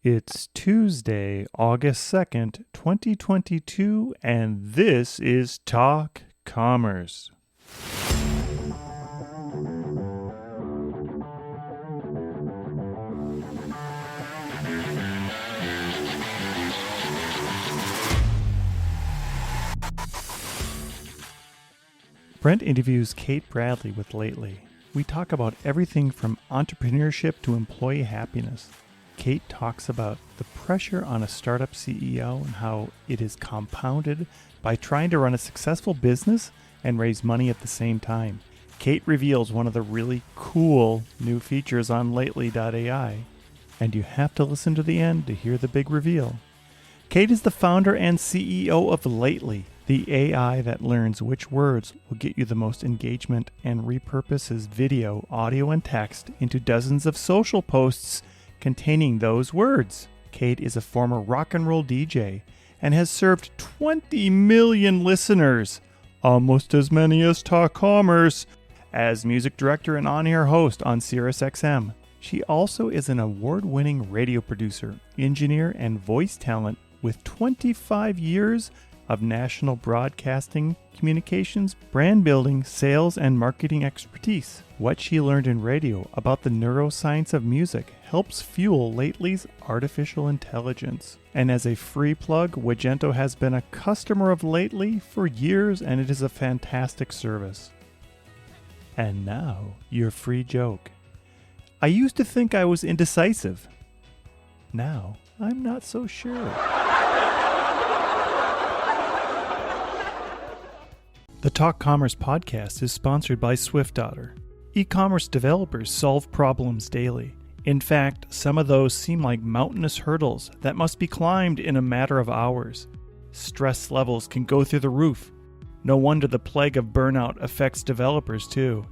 It's Tuesday, August 2nd, 2022, and this is Talk Commerce. Brent interviews Kate Bradley with Lately. We talk about everything from entrepreneurship to employee happiness. Kate talks about the pressure on a startup CEO and how it is compounded by trying to run a successful business and raise money at the same time. Kate reveals one of the really cool new features on Lately.ai, and you have to listen to the end to hear the big reveal. Kate is the founder and CEO of Lately, the AI that learns which words will get you the most engagement and repurposes video, audio, and text into dozens of social posts containing those words. Kate is a former rock and roll DJ and has served 20 million listeners, almost as many as Talk Commerce, as music director and on-air host on Sirius XM. She also is an award-winning radio producer, engineer, and voice talent with 25 years of national broadcasting, communications, brand building, sales, and marketing expertise. What she learned in radio about the neuroscience of music helps fuel Lately's artificial intelligence. And as a free plug, Wagento has been a customer of Lately for years, and it is a fantastic service. And now, your free joke. I used to think I was indecisive. Now, I'm not so sure. The Talk Commerce podcast is sponsored by SwiftOtter. E-commerce developers solve problems daily. In fact, some of those seem like mountainous hurdles that must be climbed in a matter of hours. Stress levels can go through the roof. No wonder the plague of burnout affects developers too.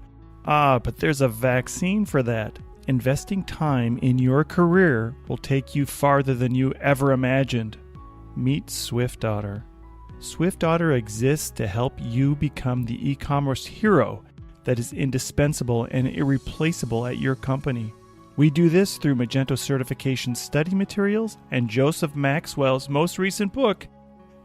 But there's a vaccine for that. Investing time in your career will take you farther than you ever imagined. Meet SwiftOtter. SwiftOtter exists to help you become the e-commerce hero that is indispensable and irreplaceable at your company. We do this through Magento certification study materials and Joseph Maxwell's most recent book,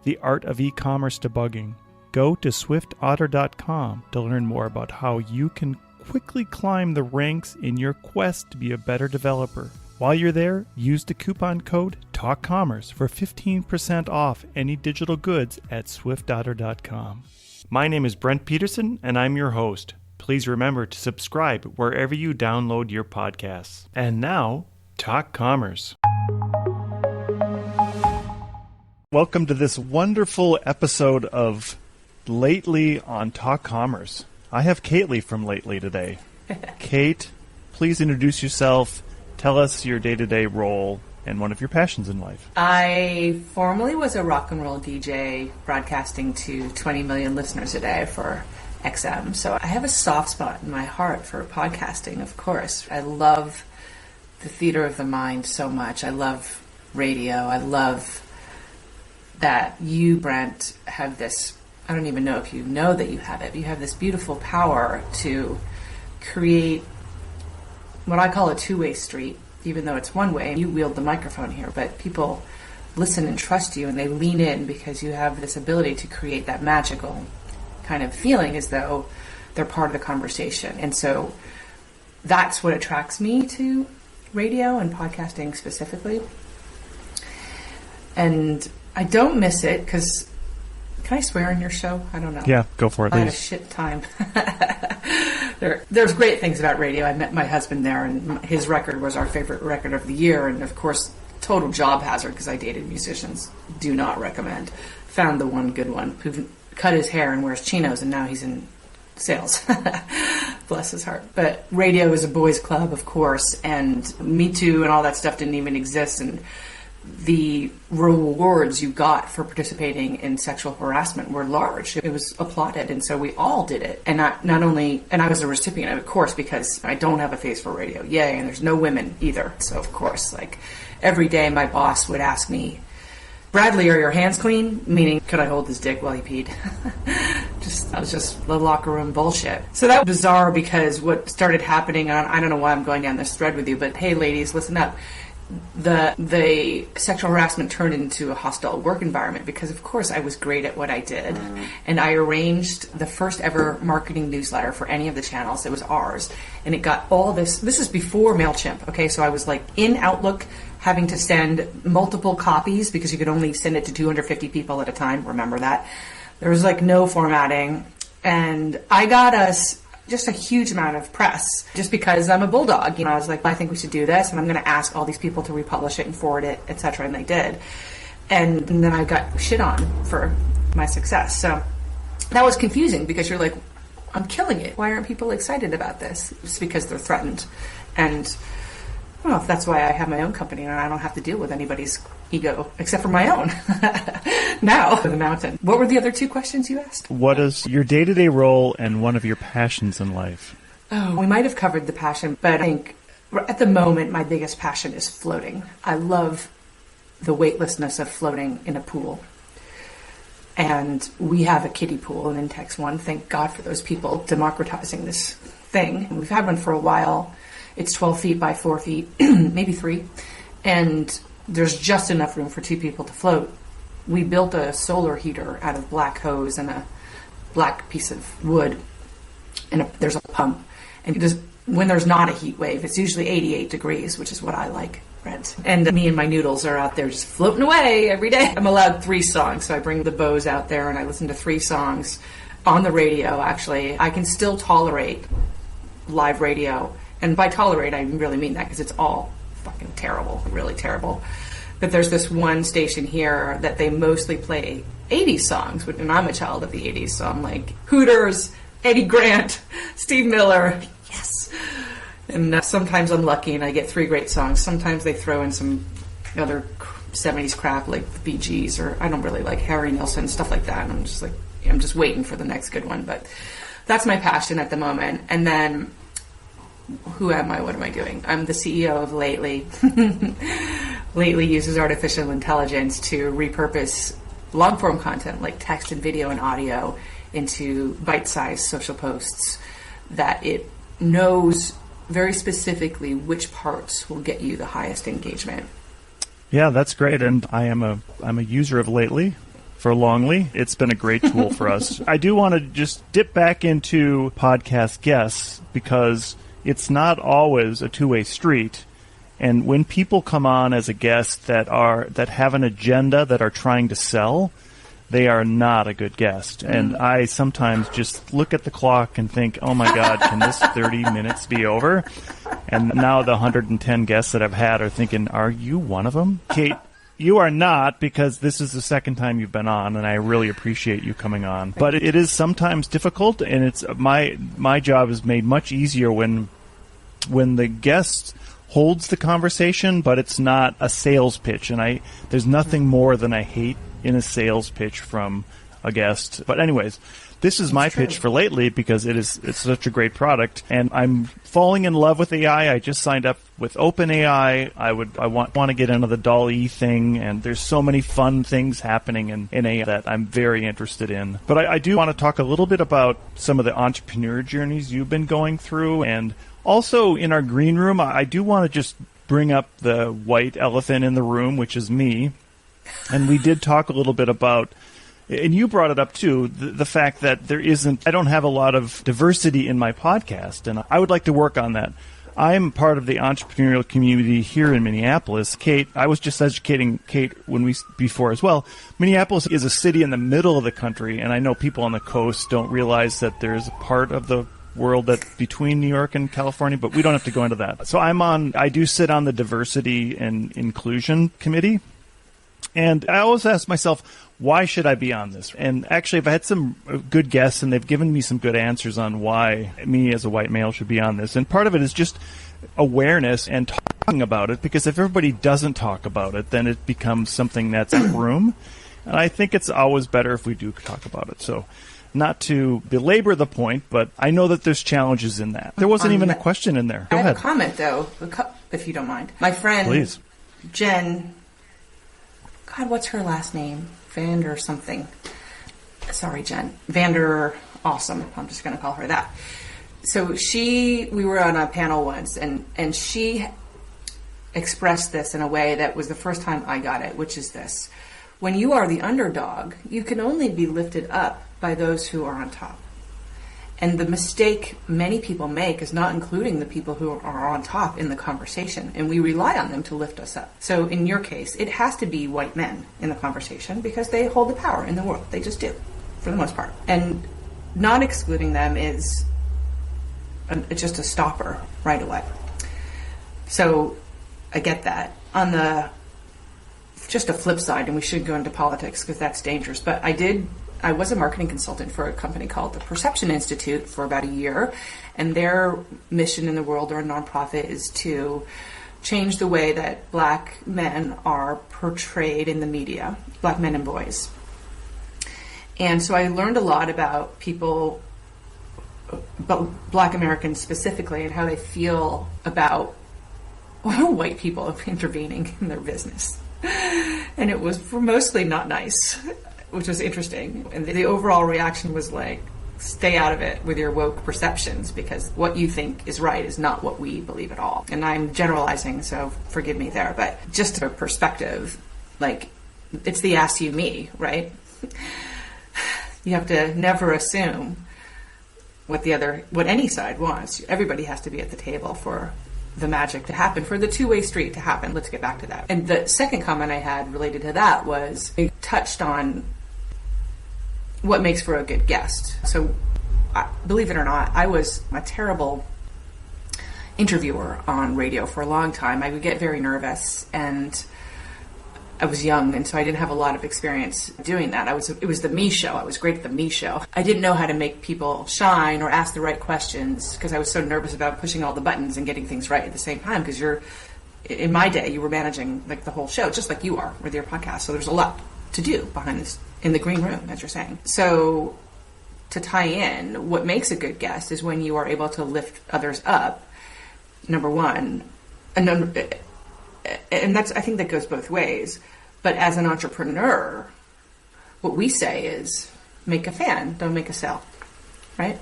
The Art of E-commerce Debugging. Go to swiftotter.com to learn more about how you can quickly climb the ranks in your quest to be a better developer. While you're there, use the coupon code TALKCommerce for 15% off any digital goods at swiftotter.com. My name is Brent Peterson, and I'm your host. Please remember to subscribe wherever you download your podcasts. And now, Talk Commerce. Welcome to this wonderful episode of Lately on Talk Commerce. I have Kately from Lately today. Kate, please introduce yourself. Tell us your day-to-day role and one of your passions in life. I formerly was a rock and roll DJ broadcasting to 20 million listeners a day for XM. So I have a soft spot in my heart for podcasting, of course. I love the theater of the mind so much. I love radio. I love that you, Brent, have this, I don't even know if you know that you have it, but you have this beautiful power to create what I call a two-way street, even though it's one way. You wield the microphone here, but people listen and trust you, and they lean in because you have this ability to create that magical kind of feeling as though they're part of the conversation. And so that's what attracts me to radio and podcasting specifically. And I don't miss it because, can I swear on your show? I don't know. Yeah, go for it. I had a shit time. There's great things about radio. I met my husband there, and his record was our favorite record of the year. And, of course, total job hazard because I dated musicians. Do not recommend. Found the one good one who cut his hair and wears chinos, and now he's in sales. Bless his heart. But radio is a boys' club, of course, and Me Too and all that stuff didn't even exist. And the rewards you got for participating in sexual harassment were large. It was applauded, and so we all did it. And not only, and I was a recipient of it, of course, because I don't have a face for radio. Yay, and there's no women either. So, of course, like every day my boss would ask me, Bradley, are your hands clean? Meaning, could I hold his dick while he peed? That was just the locker room bullshit. So that was bizarre because what started happening, and I don't know why I'm going down this thread with you, but hey, ladies, listen up. the sexual harassment turned into a hostile work environment because, of course, I was great at what I did. And I arranged the first ever marketing newsletter for any of the channels. It was ours. And it got all this. This is before MailChimp, okay? So I was like in Outlook having to send multiple copies because you could only send it to 250 people at a time. Remember that? There was like no formatting. And I got us just a huge amount of press just because I'm a bulldog. I was like, I think we should do this, and I'm going to ask all these people to republish it and forward it, etc. And they did. And then I got shit on for my success. So that was confusing because you're like, I'm killing it. Why aren't people excited about this? It's because they're threatened. And well, that's why I have my own company and I don't have to deal with anybody's ego except for my own. Now, the mountain. What were the other two questions you asked? What is your day-to-day role and one of your passions in life? Oh, we might have covered the passion, but I think at the moment my biggest passion is floating. I love the weightlessness of floating in a pool. And we have a kiddie pool, an Intex one. Thank God for those people democratizing this thing. We've had one for a while. It's 12 feet by 4 feet, maybe 3. And there's just enough room for 2 people to float. We built a solar heater out of black hose and a black piece of wood. And there's a pump. And when there's not a heat wave, it's usually 88 degrees, which is what I like, Brent. And me and my noodles are out there just floating away every day. I'm allowed 3 songs, so I bring the bows out there and I listen to 3 songs on the radio, actually. I can still tolerate live radio. And by tolerate, I really mean that because it's all fucking terrible, really terrible. But there's this one station here that they mostly play 80s songs, and I'm a child of the 80s, so I'm like, Hooters, Eddie Grant, Steve Miller, yes. And sometimes I'm lucky and I get 3 great songs. Sometimes they throw in some other 70s crap like the Bee Gees, or I don't really like Harry Nilsson, stuff like that. And I'm just waiting for the next good one. But that's my passion at the moment. And then who am I? What am I doing? I'm the CEO of Lately. Lately uses artificial intelligence to repurpose long-form content like text and video and audio into bite-sized social posts that it knows very specifically which parts will get you the highest engagement. Yeah, that's great. And I'm a user of Lately for Longly. It's been a great tool for us. I do want to just dip back into podcast guests because it's not always a two-way street. And when people come on as a guest that have an agenda, that are trying to sell, they are not a good guest. And I sometimes just look at the clock and think, oh my God, can this 30 minutes be over? And now the 110 guests that I've had are thinking, are you one of them? Kate, you are not, because this is the second time you've been on, and I really appreciate you coming on. But it is sometimes difficult, and it's my job is made much easier when the guest holds the conversation, but it's not a sales pitch. And there's nothing more than I hate in a sales pitch from a guest. But anyways, this is my pitch for Lately because it's such a great product, and I'm falling in love with AI. I just signed up with OpenAI. I want to get into the DALL-E thing, and there's so many fun things happening in AI that I'm very interested in. But I do want to talk a little bit about some of the entrepreneur journeys you've been going through, and also in our green room, I do want to just bring up the white elephant in the room, which is me. And we did talk a little bit about, and you brought it up too, the fact that I don't have a lot of diversity in my podcast, and I would like to work on that. I'm part of the entrepreneurial community here in Minneapolis. Kate, I was just educating Kate before as well. Minneapolis is a city in the middle of the country, and I know people on the coast don't realize that there's a part of the world that's between New York and California, but we don't have to go into that. So I do sit on the diversity and inclusion committee. And I always ask myself, why should I be on this? And actually, I've had some good guests, and they've given me some good answers on why me as a white male should be on this. And part of it is just awareness and talking about it, because if everybody doesn't talk about it, then it becomes something that's in the room. And I think it's always better if we do talk about it. So not to belabor the point, but I know that there's challenges in that. There wasn't even a question in there. Go ahead. I have a comment, though, if you don't mind. My friend, Please. Jen, God, what's her last name? Vander something. Sorry, Jen. Vander Awesome. I'm just going to call her that. So we were on a panel once, and she expressed this in a way that was the first time I got it, which is this. When you are the underdog, you can only be lifted up by those who are on top. And the mistake many people make is not including the people who are on top in the conversation, and we rely on them to lift us up. So in your case, it has to be white men in the conversation because they hold the power in the world. They just do, for the most part. And not excluding them is just a stopper right away. So I get that. On the just a flip side, and we should go into politics because that's dangerous, but I was a marketing consultant for a company called the Perception Institute for about a year, and their mission in the world, they're a nonprofit, is to change the way that black men are portrayed in the media, black men and boys. And so I learned a lot about people, but black Americans specifically, and how they feel about white people intervening in their business. And it was mostly not nice, which was interesting. And the overall reaction was like, stay out of it with your woke perceptions, because what you think is right is not what we believe at all. And I'm generalizing, so forgive me there. But just a perspective, like, it's the ask you me, right? You have to never assume what any side wants. Everybody has to be at the table for the magic to happen, for the two-way street to happen. Let's get back to that. And the second comment I had related to that was, it touched on what makes for a good guest. So, believe it or not, I was a terrible interviewer on radio for a long time. I would get very nervous, and I was young, and so I didn't have a lot of experience doing that. It was the me show. I was great at the me show. I didn't know how to make people shine or ask the right questions because I was so nervous about pushing all the buttons and getting things right at the same time, because in my day, you were managing like the whole show, just like you are with your podcast. So there's a lot to do behind this, in the green room, as you're saying. So to tie in, what makes a good guest is when you are able to lift others up, number one. And that's, I think that goes both ways. But as an entrepreneur, what we say is make a fan, don't make a sale, right?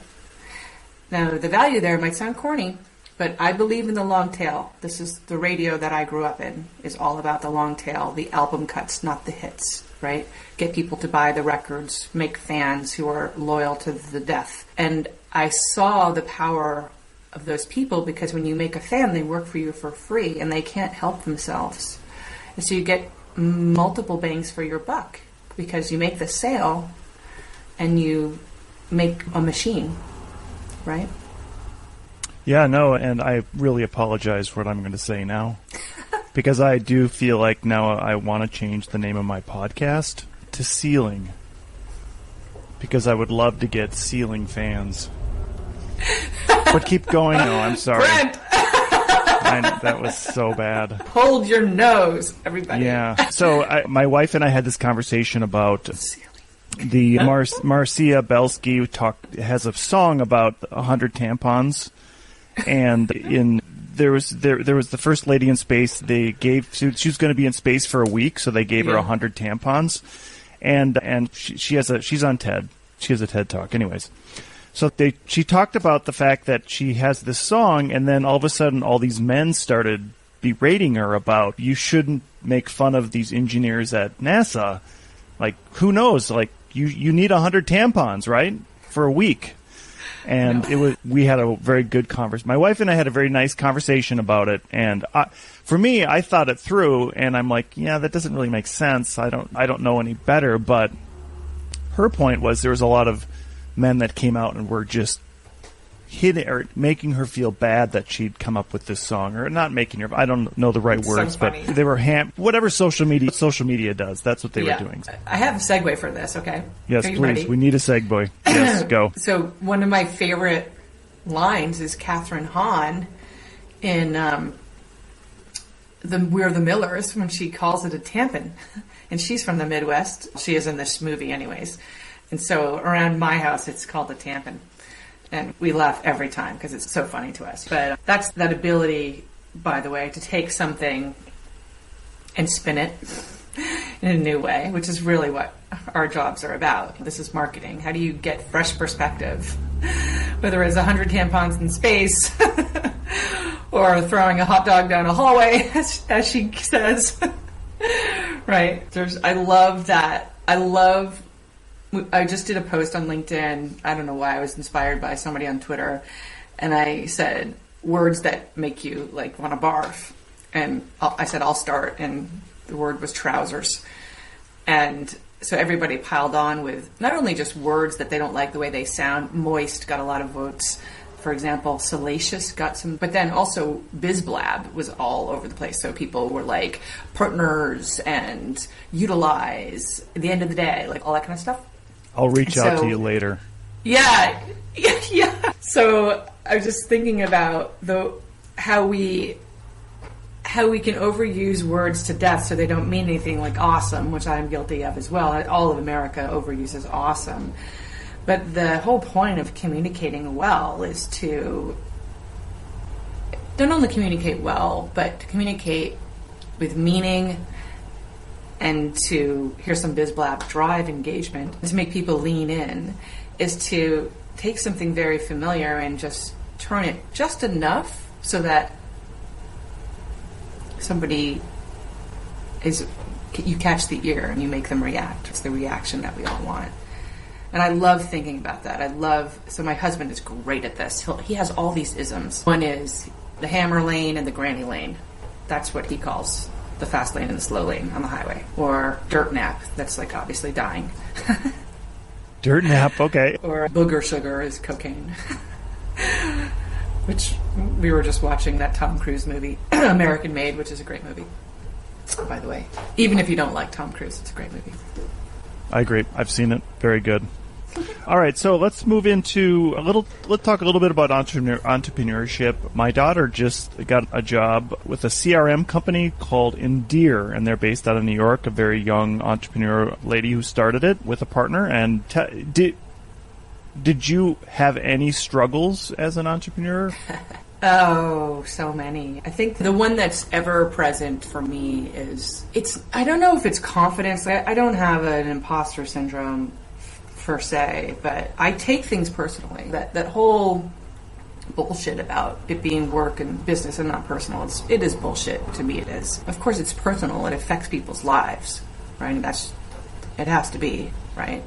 Now, the value there might sound corny, but I believe in the long tail. This is the radio that I grew up in, is all about the long tail, the album cuts, not the hits, right? Get people to buy the records, make fans who are loyal to the death. And I saw the power of those people, because when you make a fan, they work for you for free and they can't help themselves. And so you get multiple bangs for your buck, because you make the sale and you make a machine, right? Yeah, no, and I really apologize for what I'm going to say now, because I do feel like now I want to change the name of my podcast to Ceiling, because I would love to get ceiling fans. But keep going. No, I'm sorry. Brent! That was so bad. Hold your nose, everybody. Yeah. So my wife and I had this conversation about the Marcia Belsky has a song about 100 tampons, and there was the first lady in space. She was going to be in space for a week, so they gave her 100 tampons, and she's on TED. She has a TED Talk, anyways. So she talked about the fact that she has this song, and then all of a sudden all these men started berating her about, you shouldn't make fun of these engineers at NASA. Like, who knows? Like, you need 100 tampons, right? For a week. And we had a very good conversation. My wife and I had a very nice conversation about it. And for me, I thought it through, and I'm like, yeah, that doesn't really make sense. I don't know any better. But her point was there was a lot of men that came out and were just hitting or making her feel bad that she'd come up with this song, or not making her. I don't know the right words, but they were whatever social media does. That's what they were doing. I have a segue for this. Okay. Yes, please. Ready? We need a segue. Yes, go. So one of my favorite lines is Catherine Hahn in We're the Millers, when she calls it a tampon, and she's from the Midwest. She is in this movie, anyways. And so around my house, it's called a tampon. And we laugh every time because it's so funny to us. But that's that ability, by the way, to take something and spin it in a new way, which is really what our jobs are about. This is marketing. How do you get fresh perspective? Whether it's 100 tampons in space or throwing a hot dog down a hallway, as she says. Right. I love that. I just did a post on LinkedIn. I don't know why. I was inspired by somebody on Twitter. And I said, words that make you like want to barf. And I said, I'll start. And the word was trousers. And so everybody piled on with not only just words that they don't like the way they sound. Moist got a lot of votes. For example, salacious got some, but then also bizblab was all over the place. So people were like partners and utilize at the end of the day, like all that kind of stuff. I'll reach out to you later. Yeah. So I was just thinking about how we can overuse words to death so they don't mean anything, like awesome, which I'm guilty of as well. All of America overuses awesome. But the whole point of communicating well is to not only communicate well, but to communicate with meaning and to, here's some bizblab, drive engagement, to make people lean in, is to take something very familiar and just turn it just enough so that somebody you catch the ear and you make them react. It's the reaction that we all want. And I love thinking about that. So my husband is great at this. He has all these isms. One is the hammer lane and the granny lane. That's what he calls the fast lane and the slow lane on the highway. Or dirt nap. That's like obviously dying. Dirt nap, okay. Or booger sugar is cocaine. Which we were just watching that Tom Cruise movie, American Made, which is a great movie, by the way. Even if you don't like Tom Cruise, it's a great movie. I agree. I've seen it. Very good. All right, so let's move into let's talk a little bit about entrepreneurship. My daughter just got a job with a CRM company called Endear, and they're based out of New York, a very young entrepreneur lady who started it with a partner. And did you have any struggles as an entrepreneur? Oh, so many. I think the one that's ever present for me is, I don't know if it's confidence. I don't have an imposter syndrome per se, but I take things personally. That whole bullshit about it being work and business and not personal, it is bullshit. To me it is. Of course it's personal. It affects people's lives, right? And it has to be, right?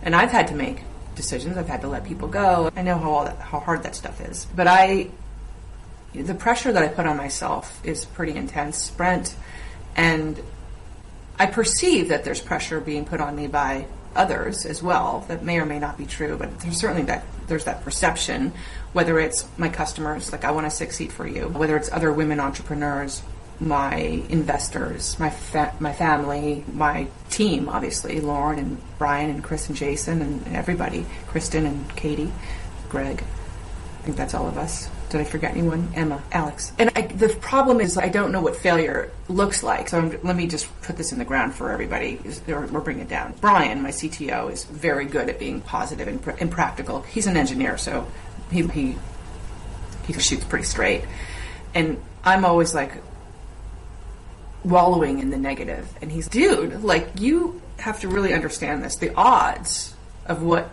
And I've had to make decisions. I've had to let people go. I know how hard that stuff is. But the pressure that I put on myself is pretty intense, Brent, and I perceive that there's pressure being put on me by others as well. That may or may not be true, but there's certainly there's that perception, whether it's my customers, like I want to succeed for you, whether it's other women entrepreneurs, my investors, my family, my team, obviously, Lauren and Brian and Chris and Jason and everybody, Kristen and Katie, Greg. I think that's all of us. Did I forget anyone? Emma, Alex. And the problem is I don't know what failure looks like. So let me just put this in the ground for everybody. We're bringing it down. Brian, my CTO, is very good at being positive and practical. He's an engineer, so he shoots pretty straight. And I'm always like wallowing in the negative. And he's, dude, like you have to really understand this. The odds of what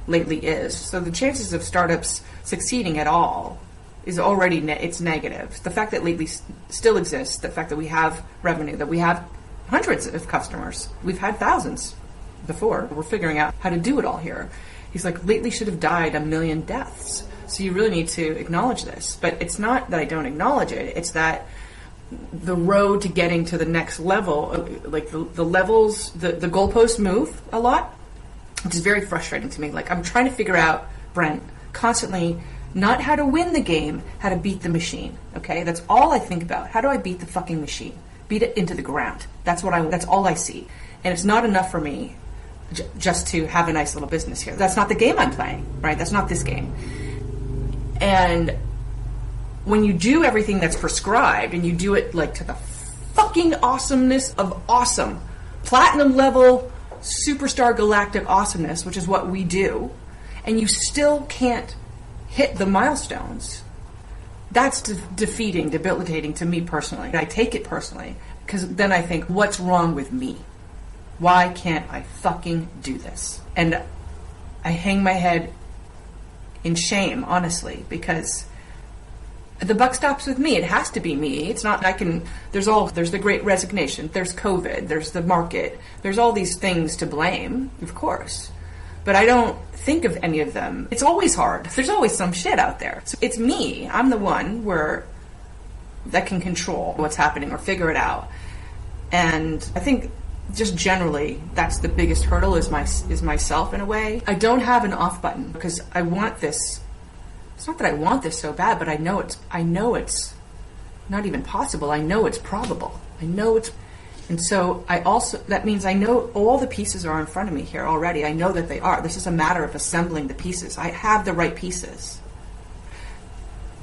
Lately is. So the chances of startups succeeding at all is already it's negative. The fact that Lately still exists, the fact that we have revenue, that we have hundreds of customers, we've had thousands before. We're figuring out how to do it all here. He's like, Lately should have died 1 million deaths. So you really need to acknowledge this. But it's not that I don't acknowledge it. It's that the road to getting to the next level, like the levels, the goalposts move a lot, which is very frustrating to me. Like, I'm trying to figure out, Brent, constantly, not how to win the game, how to beat the machine, okay? That's all I think about. How do I beat the fucking machine? Beat it into the ground. That's all I see. And it's not enough for me just to have a nice little business here. That's not the game I'm playing, right? That's not this game. And when you do everything that's prescribed, and you do it, like, to the fucking awesomeness of awesome, platinum level, superstar galactic awesomeness, which is what we do, and you still can't hit the milestones, that's defeating, debilitating to me personally. I take it personally, because then I think, what's wrong with me? Why can't I fucking do this? And I hang my head in shame, honestly, because the buck stops with me. It has to be me. It's not, there's the great resignation, there's COVID, there's the market, there's all these things to blame, of course. But I don't think of any of them. It's always hard. There's always some shit out there. So it's me. I'm the one that can control what's happening or figure it out. And I think just generally, that's the biggest hurdle is myself in a way. I don't have an off button because I want this. It's not that I want this so bad, but I know it's not even possible. I know it's probable. And so that means I know all the pieces are in front of me here already. I know that they are. This is a matter of assembling the pieces. I have the right pieces,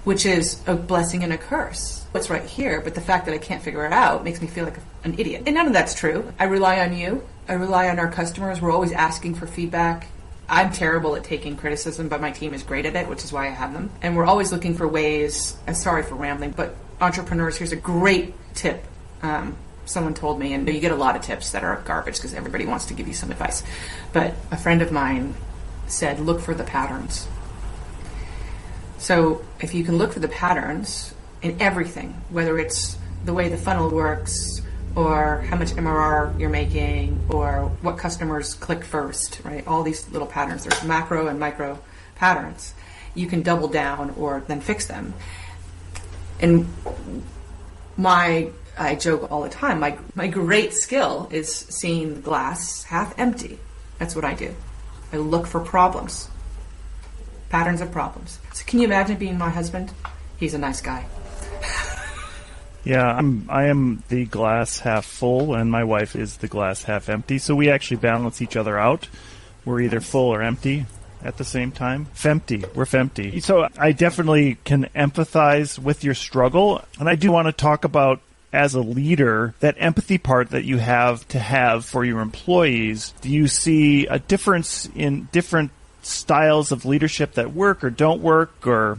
which is a blessing and a curse. It's right here, but the fact that I can't figure it out makes me feel like an idiot. And none of that's true. I rely on you. I rely on our customers. We're always asking for feedback. I'm terrible at taking criticism, but my team is great at it, which is why I have them. And we're always looking for ways, I'm sorry for rambling, but entrepreneurs, here's a great tip. Someone told me, and you get a lot of tips that are garbage because everybody wants to give you some advice. But a friend of mine said, look for the patterns. So if you can look for the patterns in everything, whether it's the way the funnel works, or how much MRR you're making, or what customers click first, right? All these little patterns. There's macro and micro patterns. You can double down or then fix them. And I joke all the time, my great skill is seeing the glass half empty. That's what I do. I look for problems. Patterns of problems. So can you imagine being my husband? He's a nice guy. Yeah, I am the glass half full, and my wife is the glass half empty. So we actually balance each other out. We're either full or empty at the same time. Fempty. We're fempty. So I definitely can empathize with your struggle. And I do want to talk about, as a leader, that empathy part that you have to have for your employees. Do you see a difference in different styles of leadership that work or don't work? Or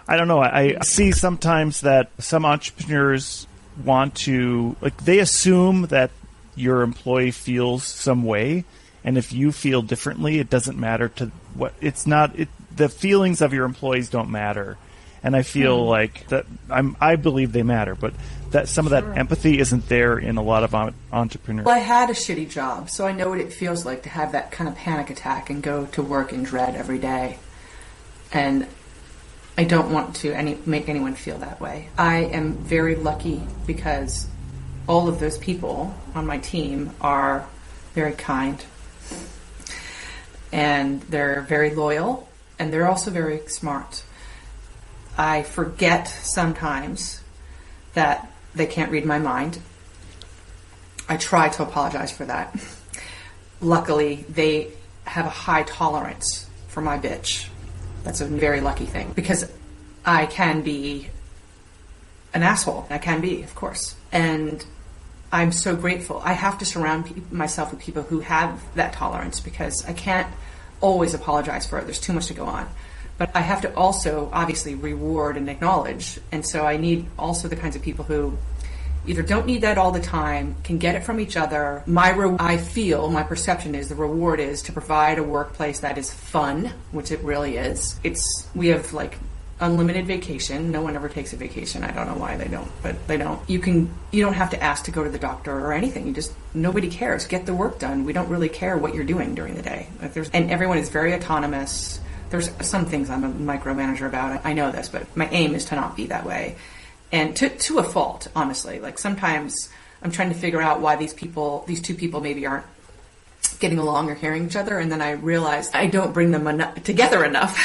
I don't know. I see sometimes that some entrepreneurs want to, they assume that your employee feels some way, and if you feel differently, it doesn't matter to what. It's not. The feelings of your employees don't matter, and I feel like that. I believe they matter, but that some of that empathy isn't there in a lot of entrepreneurs. Well, I had a shitty job, so I know what it feels like to have that kind of panic attack and go to work in dread every day, and I don't want to make anyone feel that way. I am very lucky because all of those people on my team are very kind, and they're very loyal, and they're also very smart. I forget sometimes that they can't read my mind. I try to apologize for that. Luckily, they have a high tolerance for my bitch. That's a very lucky thing, because I can be an asshole. I can be, of course. And I'm so grateful. I have to surround myself with people who have that tolerance, because I can't always apologize for it. There's too much to go on. But I have to also, obviously, reward and acknowledge. And so I need also the kinds of people who either don't need that all the time, can get it from each other. I feel, my perception is, the reward is to provide a workplace that is fun, which it really is. We have unlimited vacation. No one ever takes a vacation. I don't know why they don't, but they don't. You don't have to ask to go to the doctor or anything. Nobody cares. Get the work done. We don't really care what you're doing during the day. And everyone is very autonomous. There's some things I'm a micromanager about. I know this, but my aim is to not be that way. And to a fault, honestly. Sometimes I'm trying to figure out why these two people maybe aren't getting along or hearing each other, and then I realize I don't bring them together enough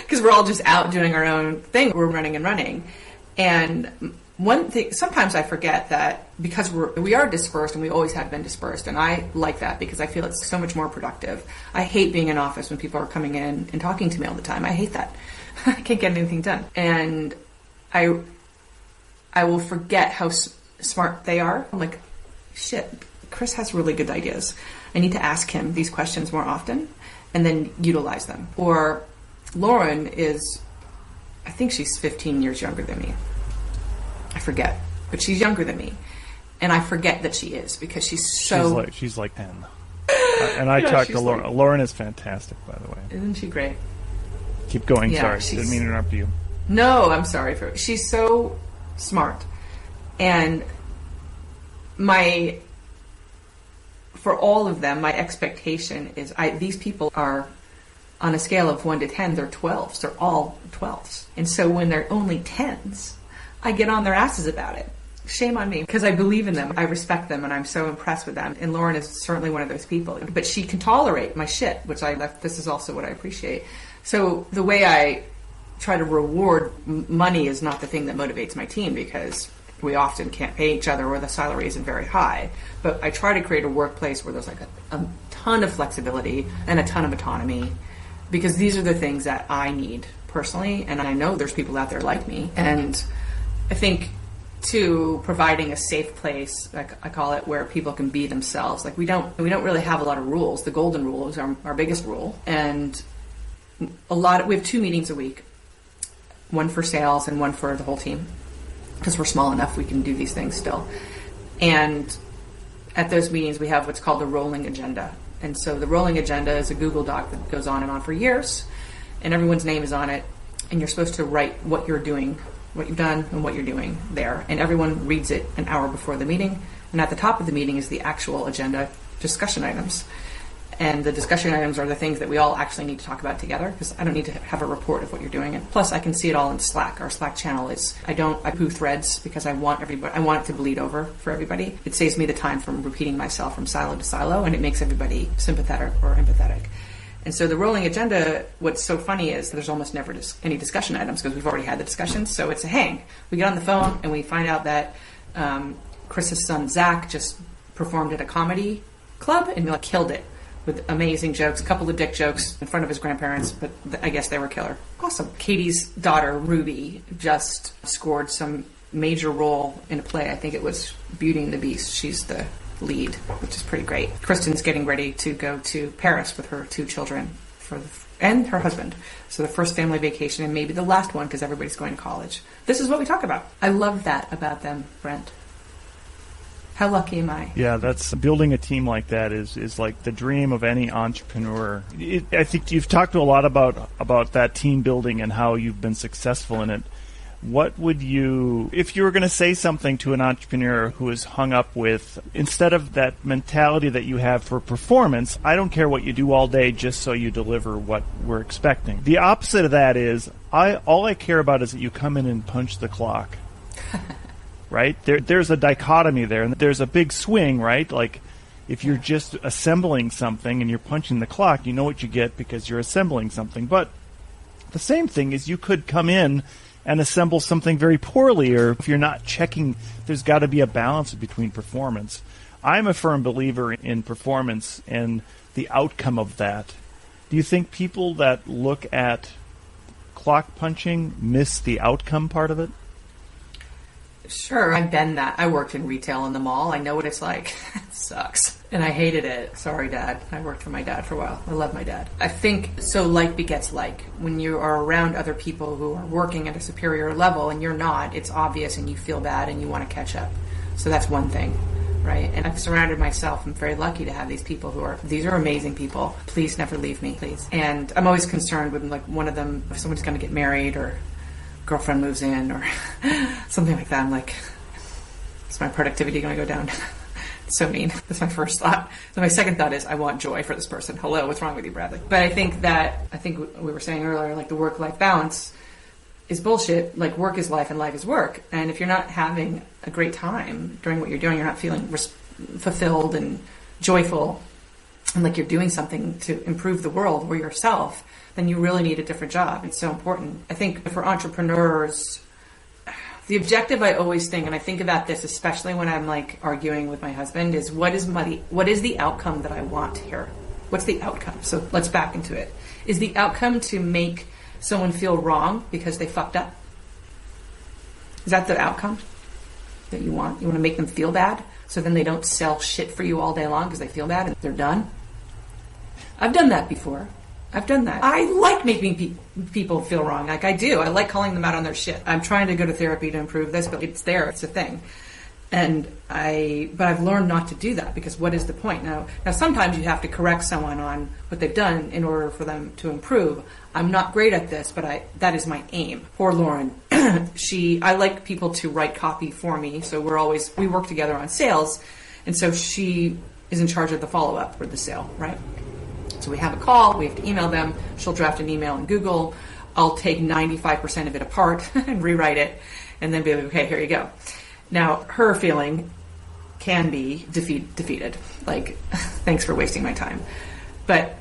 because we're all just out doing our own thing. We're running and running. And one thing, sometimes I forget that because we are dispersed, and we always have been dispersed, and I like that because I feel it's so much more productive. I hate being in office when people are coming in and talking to me all the time. I hate that. I can't get anything done. And I will forget how smart they are. I'm like, shit, Chris has really good ideas. I need to ask him these questions more often and then utilize them. Or Lauren I think she's 15 years younger than me. I forget, but she's younger than me. And I forget that she is, because she's so... She's like 10. And I talked to Lauren. Lauren is fantastic, by the way. Isn't she great? Keep going, yeah, sorry. Didn't mean to interrupt you. No, I'm sorry for. She's so smart, and for all of them, my expectation is these people are on a scale of 1 to 10. They're 12s. They're all 12s, and so when they're only 10s, I get on their asses about it. Shame on me, because I believe in them. I respect them, and I'm so impressed with them. And Lauren is certainly one of those people. But she can tolerate my shit, which this is also what I appreciate. So the way I try to reward money is not the thing that motivates my team, because we often can't pay each other or the salary isn't very high. But I try to create a workplace where there's like a ton of flexibility and a ton of autonomy, because these are the things that I need personally. And I know there's people out there like me. And I think to providing a safe place, like I call it, where people can be themselves. Like we don't really have a lot of rules. The golden rule is our biggest rule, and we have 2 meetings a week, one for sales and one for the whole team, because we're small enough we can do these things still. And at those meetings we have what's called the rolling agenda. And so the rolling agenda is a Google Doc that goes on and on for years, and everyone's name is on it, and you're supposed to write what you're doing, what you've done and what you're doing there. And everyone reads it an hour before the meeting. And at the top of the meeting is the actual agenda discussion items. And the discussion items are the things that we all actually need to talk about together, because I don't need to have a report of what you're doing. And plus I can see it all in Slack. Our Slack channel is, I poo threads because I want it to bleed over for everybody. It saves me the time from repeating myself from silo to silo, and it makes everybody sympathetic or empathetic. And so the rolling agenda, what's so funny is there's almost never any discussion items, because we've already had the discussions. So it's a hang. We get on the phone and we find out that Chris's son, Zach, just performed at a comedy club and killed it with amazing jokes, a couple of dick jokes in front of his grandparents, but I guess they were killer. Awesome. Katie's daughter, Ruby, just scored some major role in a play. I think it was Beauty and the Beast. She's the lead, which is pretty great. Kristen's getting ready to go to Paris with her 2 children and her husband. So the first family vacation, and maybe the last one, because everybody's going to college. This is what we talk about. I love that about them, Brent. How lucky am I? Yeah, that's building a team like that is like the dream of any entrepreneur. I think you've talked a lot about that team building and how you've been successful in it. What would you, if you were going to say something to an entrepreneur who is hung up with, instead of that mentality that you have for performance, I don't care what you do all day just so you deliver what we're expecting. The opposite of that is, all I care about is that you come in and punch the clock. Right? There's a dichotomy there, and there's a big swing, right? Like, if you're just assembling something and you're punching the clock, you know what you get because you're assembling something. But the same thing is, you could come in and assemble something very poorly, or if you're not checking, there's got to be a balance between performance. I'm a firm believer in performance and the outcome of that. Do you think people that look at clock punching miss the outcome part of it? Sure, I've been that. I worked in retail in the mall. I know what it's like. It sucks. And I hated it. Sorry, Dad. I worked for my dad for a while. I love my dad. I think so like begets like. When you are around other people who are working at a superior level and you're not, it's obvious and you feel bad and you want to catch up. So that's one thing, right? And I've surrounded myself. I'm very lucky to have these people these are amazing people. Please never leave me, please. And I'm always concerned with like one of them, if someone's going to get married or girlfriend moves in or something like that. I'm like, is my productivity going to go down? It's so mean. That's my first thought. So my second thought is, I want joy for this person. Hello, what's wrong with you, Bradley? But I think we were saying earlier, like the work-life balance is bullshit. Like work is life and life is work. And if you're not having a great time during what you're doing, you're not feeling fulfilled and joyful and like you're doing something to improve the world or yourself, then you really need a different job. It's so important. I think for entrepreneurs, the objective I always think, and I think about this especially when I'm like arguing with my husband, is what is the outcome that I want here? What's the outcome? So let's back into it. Is the outcome to make someone feel wrong because they fucked up? Is that the outcome that you want? You want to make them feel bad so then they don't sell shit for you all day long because they feel bad and they're done? I've done that before. I've done that. I like making people feel wrong. Like I do. I like calling them out on their shit. I'm trying to go to therapy to improve this, but it's there. It's a thing. But I've learned not to do that, because what is the point? Now sometimes you have to correct someone on what they've done in order for them to improve. I'm not great at this, but that is my aim. Poor Lauren. I like people to write copy for me, so we work together on sales, and so she is in charge of the follow-up for the sale, right? So we have a call, we have to email them, she'll draft an email in Google, I'll take 95% of it apart and rewrite it, and then be like, okay, here you go. Now, her feeling can be defeated. Like, thanks for wasting my time. But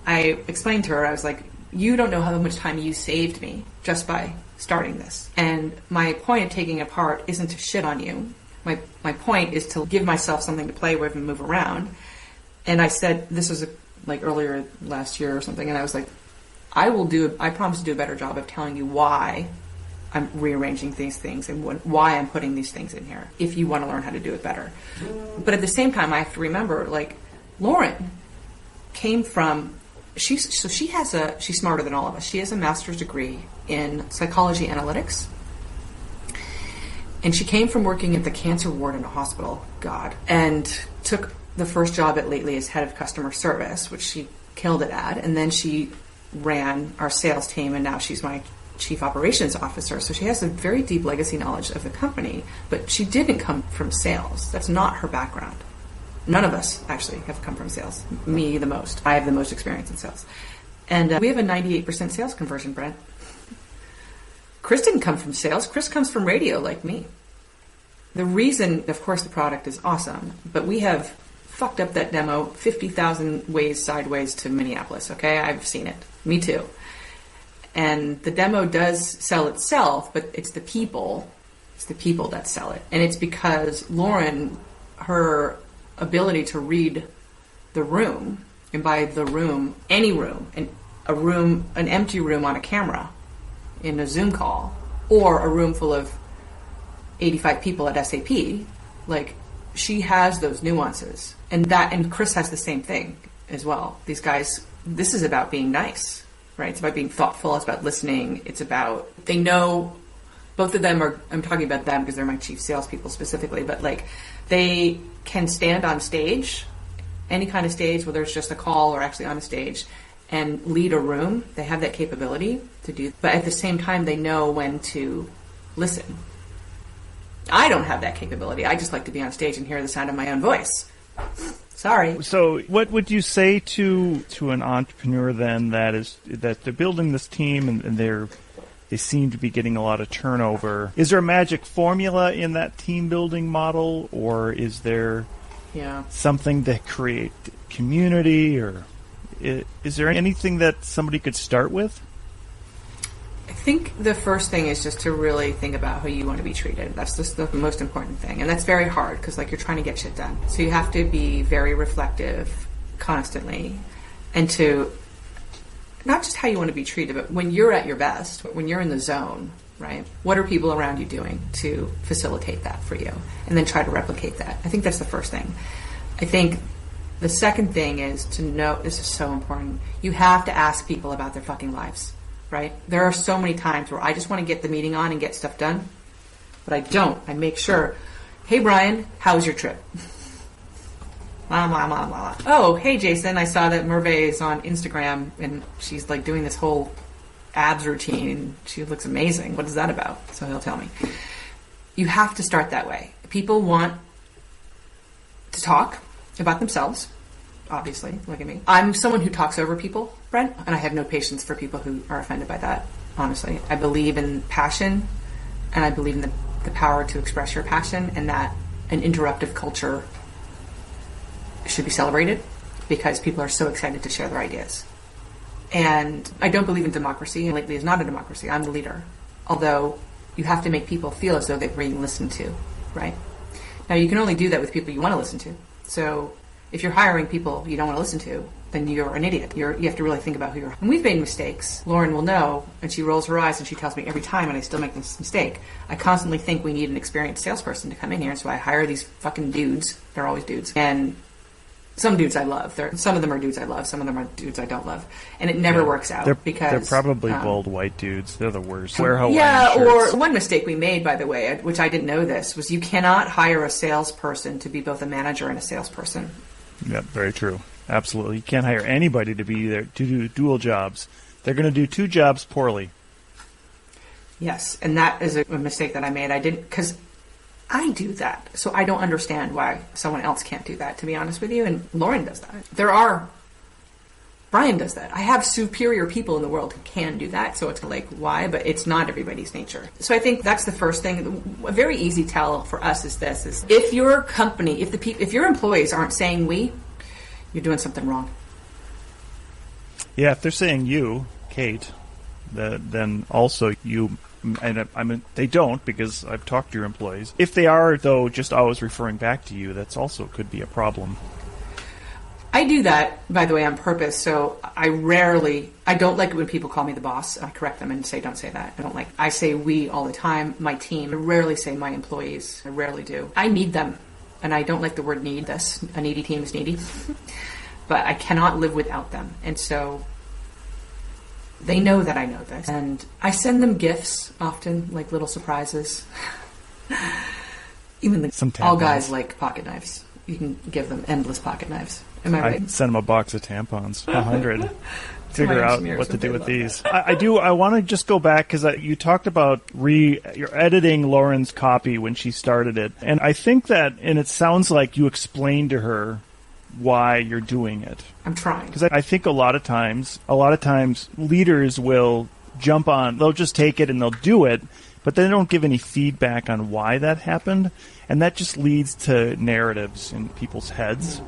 I explained to her, I was like, you don't know how much time you saved me just by starting this. And my point of taking it apart isn't to shit on you. My point is to give myself something to play with and move around. And I said, this was like earlier last year or something, and I was like, I promise to do a better job of telling you why I'm rearranging these things and why I'm putting these things in here, if you want to learn how to do it better. But at the same time, I have to remember, like, Lauren came from, she's smarter than all of us. She has a master's degree in psychology analytics. And she came from working at the cancer ward in a hospital, God, and took the first job at Lately as head of customer service, which she killed it at. And then she ran our sales team, and now she's my chief operations officer. So she has a very deep legacy knowledge of the company, but she didn't come from sales. That's not her background. None of us actually have come from sales. Me the most. I have the most experience in sales. And we have a 98% sales conversion, Brent. Chris didn't come from sales. Chris comes from radio like me. The reason, of course, the product is awesome, but we have fucked up that demo 50,000 ways sideways to Minneapolis, okay? I've seen it. Me too. And the demo does sell itself, but it's the people that sell it. And it's because Lauren, her ability to read the room, and by the room, any room, an empty room on a camera in a Zoom call, or a room full of 85 people at SAP, like, she has those nuances. And Chris has the same thing as well. These guys, this is about being nice, right? It's about being thoughtful. It's about listening. It's about, they know, both of them are, I'm talking about them because they're my chief salespeople specifically, but like, they can stand on stage, any kind of stage, whether it's just a call or actually on a stage, and lead a room. They have that capability to do, but at the same time, they know when to listen. I don't have that capability. I just like to be on stage and hear the sound of my own voice. Sorry. So what would you say to an entrepreneur then that they're building this team and they seem to be getting a lot of turnover? Is there a magic formula in that team building model, or is there something to create community, or is there anything that somebody could start with? I think the first thing is just to really think about how you want to be treated. That's just the most important thing. And that's very hard because, like, you're trying to get shit done. So you have to be very reflective constantly, and to not just how you want to be treated, but when you're at your best, when you're in the zone, right? What are people around you doing to facilitate that for you? And then try to replicate that. I think that's the first thing. I think the second thing is to know, this is so important, you have to ask people about their fucking lives. Right? There are so many times where I just want to get the meeting on and get stuff done, but I don't. I make sure, hey, Brian, how was your trip? Blah, blah, blah, blah. Oh, hey, Jason, I saw that Merve is on Instagram, and she's like doing this whole abs routine. She looks amazing. What is that about? So he'll tell me. You have to start that way. People want to talk about themselves. Obviously, look at me. I'm someone who talks over people, Brent, and I have no patience for people who are offended by that, honestly. I believe in passion, and I believe in the power to express your passion, and that an interruptive culture should be celebrated because people are so excited to share their ideas. And I don't believe in democracy, and Lately is not a democracy. I'm the leader. Although you have to make people feel as though they're being listened to, right? Now, you can only do that with people you want to listen to. So if you're hiring people you don't want to listen to, then you're an idiot. You have to really think about who you're. And we've made mistakes. Lauren will know, and she rolls her eyes and she tells me every time, and I still make this mistake. I constantly think we need an experienced salesperson to come in here, so I hire these fucking dudes. They're always dudes. And some dudes I love. Some of them are dudes I love. Some of them are dudes I don't love. And it never works out because... They're probably bald white dudes. They're the worst. Wear Hawaiian shirts. Or one mistake we made, by the way, which I didn't know this, was you cannot hire a salesperson to be both a manager and a salesperson. Yeah, very true. Absolutely. You can't hire anybody to be there to do dual jobs. They're going to do two jobs poorly. Yes, and that is a mistake that I made. I didn't... Because I do that, so I don't understand why someone else can't do that, to be honest with you. And Lauren does that. Brian does that. I have superior people in the world who can do that, so it's like, why? But it's not everybody's nature. So I think that's the first thing. A very easy tell for us is this, is if your company, if your employees aren't saying we, you're doing something wrong. Yeah, if they're saying you, Kate, then also you... And I mean, they don't, because I've talked to your employees. If they are, though, just always referring back to you, that's also could be a problem. I do that, by the way, on purpose. So I don't like it when people call me the boss. I correct them and say, don't say that. I say we all the time, my team. I rarely say my employees. I rarely do. I need them. And I don't like the word need. A needy team is needy. But I cannot live without them. And so... they know that I know this. And I send them gifts often, like little surprises. Even all guys like pocket knives. You can give them endless pocket knives. Am I right? I send them a box of tampons, 100. Figure out what to do with these. I want to just go back because you talked about you're editing Lauren's copy when she started it. And I think that, and it sounds like you explained to her why you're doing it. I'm trying. Because I think a lot of times leaders will jump on, they'll just take it and they'll do it, but they don't give any feedback on why that happened. And that just leads to narratives in people's heads.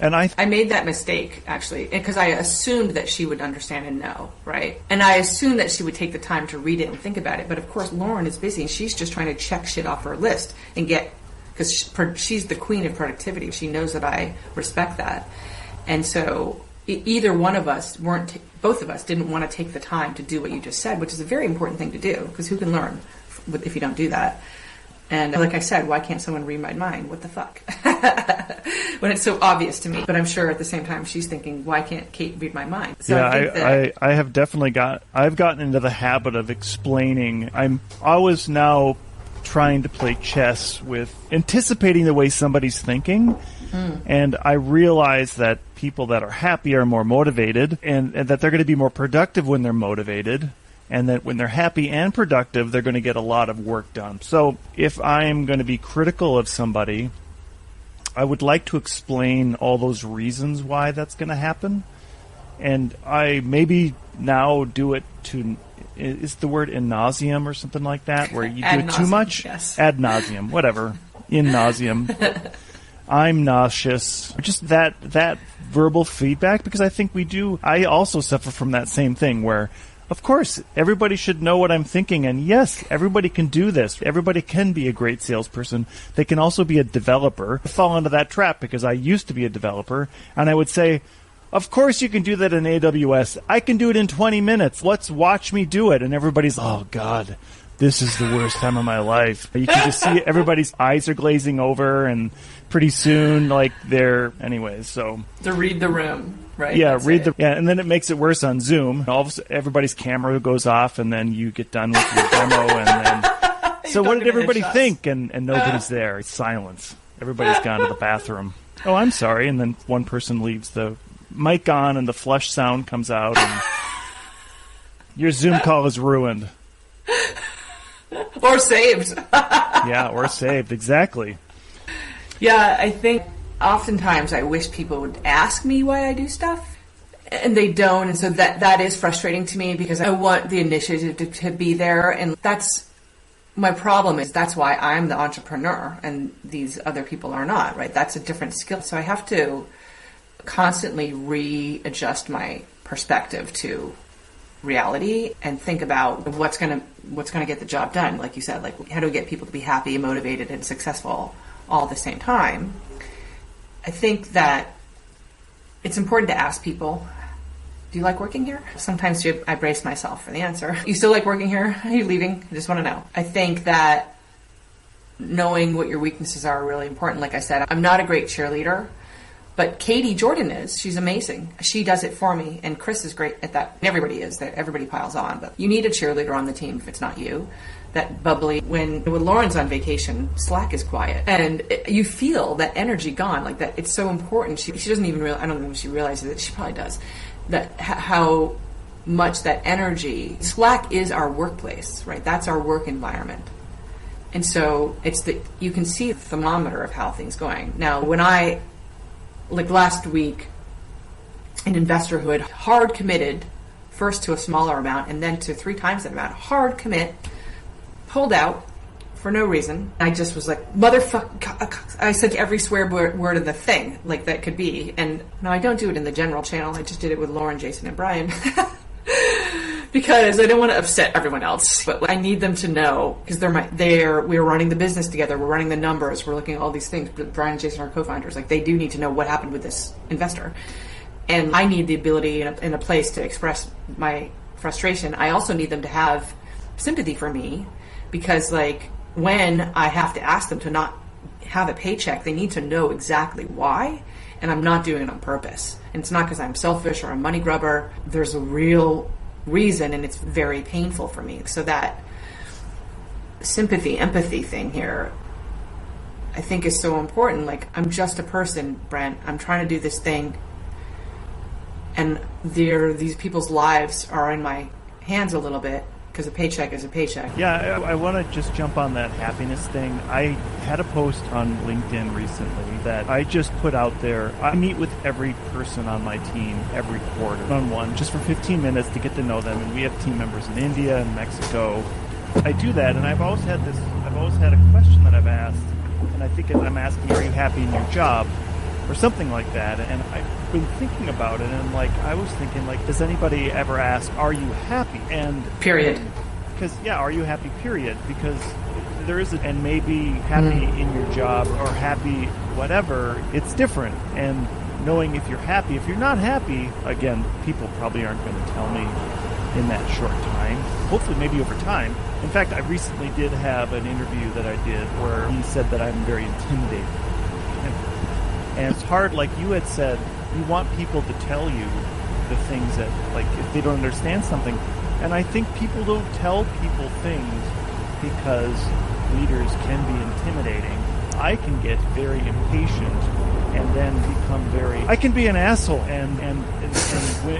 And I made that mistake, actually, because I assumed that she would understand and know, right? And I assumed that she would take the time to read it and think about it. But of course, Lauren is busy and she's just trying to check shit off her list and get... because she's the queen of productivity. She knows that I respect that. And so either one of us both of us didn't want to take the time to do what you just said, which is a very important thing to do, because who can learn if you don't do that? And like I said, why can't someone read my mind? What the fuck? When it's so obvious to me. But I'm sure at the same time she's thinking, why can't Kate read my mind? So yeah, I have definitely I've gotten into the habit of explaining. I'm always now trying to play chess with anticipating the way somebody's thinking. And I realize that people that are happy are more motivated, and that they're going to be more productive when they're motivated, and that when they're happy and productive, they're going to get a lot of work done. So if I'm going to be critical of somebody, I would like to explain all those reasons why that's going to happen. And I maybe now do it to... is the word in nauseam or something like that, where you do it too much? Yes. Ad nauseum, whatever. In nauseam. I'm nauseous. Just that verbal feedback, because I think we do. I also suffer from that same thing where, of course, everybody should know what I'm thinking. And yes, everybody can do this. Everybody can be a great salesperson. They can also be a developer. I fall into that trap because I used to be a developer, and I would say, of course you can do that in AWS. I can do it in 20 minutes. Let's watch me do it. And everybody's, oh, God, this is the worst time of my life. You can just see everybody's eyes are glazing over, and pretty soon, anyways, so. To read the room, right? Yeah, and then it makes it worse on Zoom. All of a sudden, everybody's camera goes off, and then you get done with your demo, and then. So what did everybody think? And nobody's there. It's silence. Everybody's gone to the bathroom. Oh, I'm sorry. And then one person leaves the mic on, and the flush sound comes out, and your Zoom call is ruined. Or saved. Yeah, or saved. Exactly. Yeah, I think oftentimes I wish people would ask me why I do stuff, and they don't, and so that is frustrating to me, because I want the initiative to be there, and that's my problem. Is that's why I'm the entrepreneur and these other people are not, right? That's a different skill. So I have to constantly readjust my perspective to reality and think about what's going to get the job done. Like you said, like how do we get people to be happy, motivated, and successful all at the same time? I think that it's important to ask people, do you like working here? Sometimes I brace myself for the answer. You still like working here? Are you leaving? I just want to know. I think that knowing what your weaknesses are really important. Like I said, I'm not a great cheerleader, But Katie Jordan she's amazing. She does it for me, and Chris is great at that. Everybody is, everybody piles on, but you need a cheerleader on the team if it's not you. That bubbly. When Lauren's on vacation, Slack is quiet, and you feel that energy gone. Like that, it's so important. She doesn't even realize. I don't know if she realizes it. She probably does. That how much that energy. Slack is our workplace, right? That's our work environment, and so you can see the thermometer of how things going. Now, when like last week, an investor who had hard committed first to a smaller amount and then to 3 times that amount, hard commit, pulled out for no reason. I just was like, motherfucker. I said every swear word of the thing, like that could be. And no, I don't do it in the general channel. I just did it with Lauren, Jason, and Brian. Because I don't want to upset everyone else. But I need them to know, because we're running the business together. We're running the numbers. We're looking at all these things. But Brian and Jason are co-founders. Like, they do need to know what happened with this investor. And I need the ability in a place to express my frustration. I also need them to have sympathy for me, because like when I have to ask them to not have a paycheck, they need to know exactly why, and I'm not doing it on purpose. And it's not because I'm selfish or a money grubber. There's a real reason, and it's very painful for me. So that sympathy, empathy thing here, I think is so important. Like, I'm just a person, Brent. I'm trying to do this thing, and these people's lives are in my hands a little bit, because a paycheck is a paycheck. Yeah, I want to just jump on that happiness thing. I had a post on LinkedIn recently that I just put out there. I meet with every person on my team every quarter, one-on-one, just for 15 minutes to get to know them. And we have team members in India and Mexico. I do that, and I've always had a question that I've asked, and I think I'm asking, are you happy in your job? Or something like that. And I've been thinking about it, and I was thinking, does anybody ever ask, are you happy? And period. Because, are you happy, period? Because there is and maybe happy in your job or happy whatever, it's different. And knowing if you're happy, if you're not happy, again, people probably aren't going to tell me in that short time. Hopefully, maybe over time. In fact, I recently did have an interview that I did where he said that I'm very intimidating. And it's hard, like you had said, you want people to tell you the things that, if they don't understand something. And I think people don't tell people things because leaders can be intimidating. I can get very impatient and then I can be an asshole. And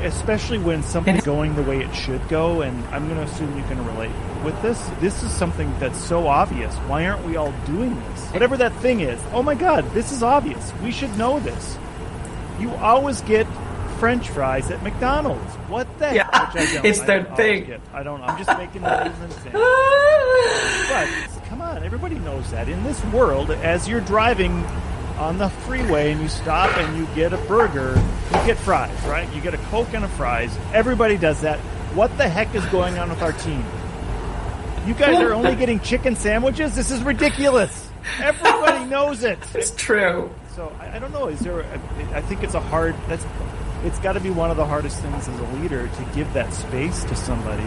especially when something's going the way it should go, and I'm going to assume you can relate with this. This is something that's so obvious. Why aren't we all doing this? Whatever that thing is. Oh my God, this is obvious. We should know this. You always get French fries at McDonald's. What the heck? Which I don't. It's their thing. I don't know. I'm just making that as an example. But come on, everybody knows that. In this world, as you're driving on the freeway and you stop and you get a burger, you get fries, right? You get a Coke and a fries. Everybody does that. What the heck is going on with our team? You guys are only getting chicken sandwiches? This is ridiculous. Everybody knows it. It's true. So I don't know. I think it's it's got to be one of the hardest things as a leader to give that space to somebody,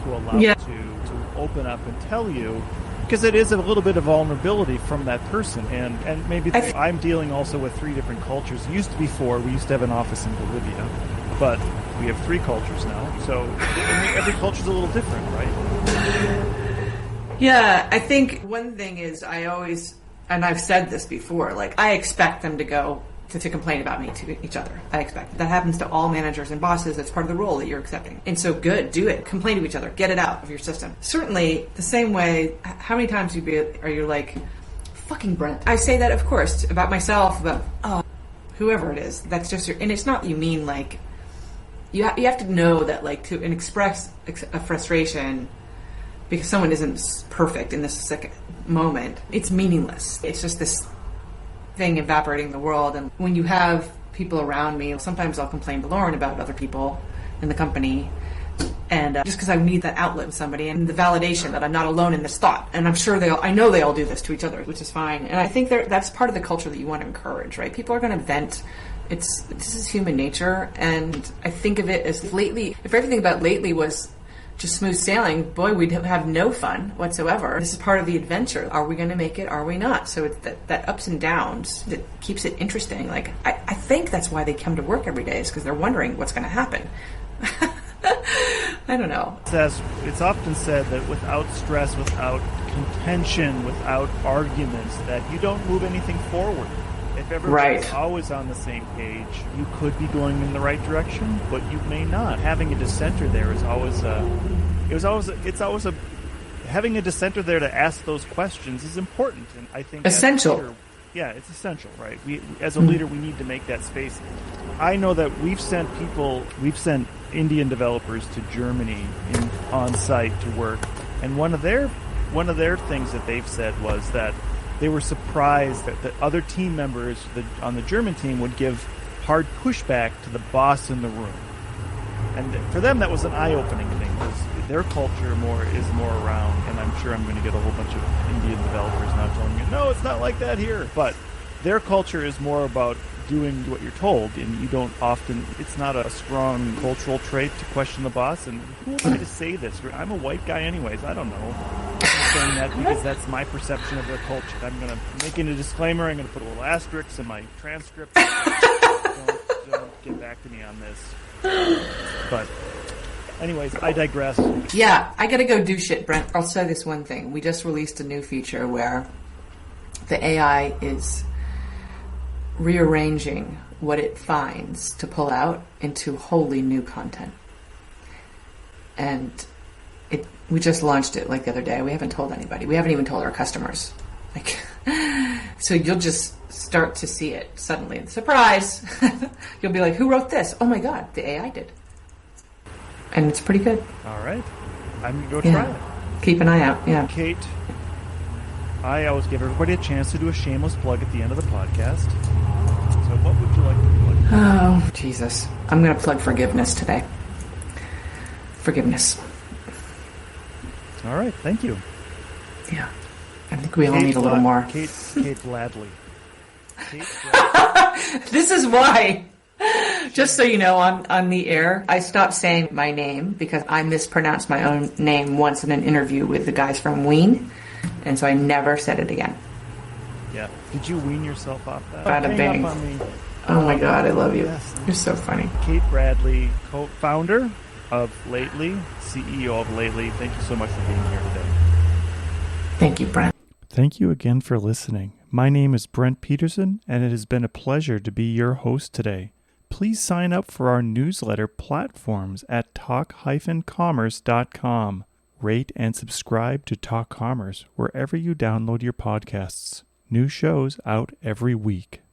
to allow them to open up and tell you, because it is a little bit of vulnerability from that person. And maybe I'm dealing also with 3 different cultures. It used to be 4. We used to have an office in Bolivia, but we have 3 cultures now. So every culture is a little different, right? Yeah, I think one thing is and I've said this before, I expect them to go to complain about me to each other. I expect that happens to all managers and bosses. It's part of the role that you're accepting. And so good, do it. Complain to each other. Get it out of your system. Certainly, the same way, how many times are you like, fucking Brent? I say that, of course, about myself, about whoever it is. That's just and it's not you mean you have to know that to express a frustration because someone isn't perfect in this moment, it's meaningless. It's just this thing evaporating the world. And when you have people around me, sometimes I'll complain to Lauren about other people in the company, and just because I need that outlet with somebody and the validation that I'm not alone in this thought. And I'm sure I know they all do this to each other, which is fine. And I think that's part of the culture that you want to encourage, right? People are going to vent. This is human nature, and I think of it as if everything about lately was just smooth sailing, boy, we'd have no fun whatsoever. This is part of the adventure. Are we going to make it? Are we not? So it's that ups and downs that keeps it interesting. Like, I think that's why they come to work every day, is because they're wondering what's going to happen. I don't know. It's often said that without stress, without contention, without arguments, that you don't move anything forward. If everybody's always on the same page, you could be going in the right direction, but you may not. Having a dissenter there is having a dissenter there to ask those questions is important, and I think essential. It's essential, right? We, as a leader, we need to make that space. I know that we've sent Indian developers to Germany on site to work, and one of their things that they've said was that they were surprised that the other team members on the German team would give hard pushback to the boss in the room. And for them, that was an eye-opening thing, because their culture is more around, and I'm sure I'm going to get a whole bunch of Indian developers now telling me, no, it's not like that here. But their culture is more about doing what you're told, and you don't often, it's not a strong cultural trait to question the boss. And who am I to say this? I'm a white guy anyways, I don't know. I'm saying that because that's my perception of their culture. I'm going to make it a disclaimer, I'm going to put a little asterisk in my transcript. Don't get back to me on this. But anyways, I digress. Yeah, I gotta go do shit, Brent. I'll say this one thing. We just released a new feature where the AI is rearranging what it finds to pull out into wholly new content. And we just launched it like the other day. We haven't told anybody. We haven't even told our customers. So you'll just start to see it suddenly. Surprise! You'll be like, who wrote this? Oh my God, the AI did. And it's pretty good. All right. I'm going to go try it. Keep an eye out, yeah. Kate, I always give everybody a chance to do a shameless plug at the end of the podcast. So what would you like to plug? Oh, Jesus. I'm going to plug forgiveness today. Forgiveness. All right, thank you. Yeah. I think we all need a little more. Kate Gladly. This is why, just so you know, on the air, I stopped saying my name because I mispronounced my own name once in an interview with the guys from Ween, and so I never said it again. Yeah. Did you wean yourself off that? Bada bing. Oh my God, I love you. Yes. You're so funny. Kate Bradley, co-founder of Lately, CEO of Lately. Thank you so much for being here today. Thank you, Brent. Thank you again for listening. My name is Brent Peterson, and it has been a pleasure to be your host today. Please sign up for our newsletter platforms at talk-commerce.com. Rate and subscribe to Talk Commerce wherever you download your podcasts. New shows out every week.